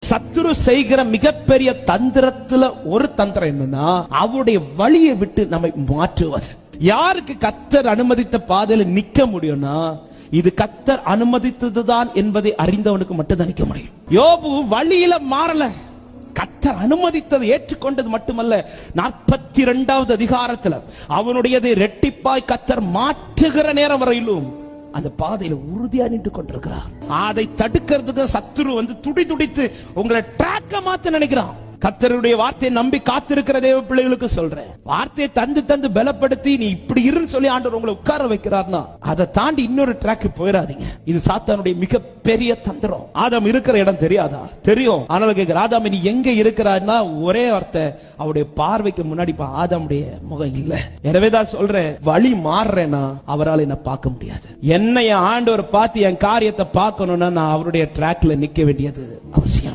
சத்துரு செய்கிற மிகப்பெரிய தந்திரத்துல ஒரு தந்திரம் என்னன்னா, அவருடைய வழியை விட்டு நம்மை மாற்றுவது. யாருக்கு கர்த்தர் அனுமதித்த பாதையில நிக்க முடியும்னா, இது கர்த்தர் அனுமதித்ததுதான் என்பதை அறிந்தவனுக்கு மட்டும்தான் நிக்க முடியும். யோபு வழியில மாறல, கர்த்தர் அனுமதித்ததை ஏற்றுக்கொண்டது மட்டுமல்ல, 42வது அதிகாரத்துல அவனுடையதை ரெட்டிப்பாய் கர்த்தர் மாற்றுகிற நேரம் வரையிலும் அந்த பாதையில உறுதியா நின்று கொண்டிருக்கிறார். அதை தடுக்கிறதுக்கு சத்துரு துடி துடித்து உங்களை ட்ராக்க மாத்த நினைக்கிறான். கர்த்தருடைய வார்த்தையை நம்பி காத்திருக்கிற தேவ பிள்ளைகளுக்கு சொல்றேன், வார்த்தையை தந்து தந்து பலப்படுத்தி நீ இப்படி இருன்னு சொல்லி ஆண்டவர் உங்களை உட்கார வைக்கிறார்னா, அதை தாண்டி இன்னொரு ட்ராக் போயிடாதீங்க. இது சாத்தானுடைய மிகப்பெரிய தந்திரம். ஆதாம் இருக்கிற இடம் தெரியாதா? தெரியும். ஆனாலும் கேட்கிற, ஆதாம் நீ எங்க இருக்கிறான்னா ஒரே வார்த்தை, அவருடைய பார்வைக்கு முன்னாடி ஆதாமுடைய முகம் இல்ல. எனவேதான் சொல்றேன், வழி மாறுறேன்னா அவரால் என்ன பார்க்க முடியாது. என்னைய ஆண்டவர் பார்த்து என் காரியத்தை பார்க்கணும்னா நான் அவருடைய ட்ராக்ல நிக்க வேண்டியது அவசியம்.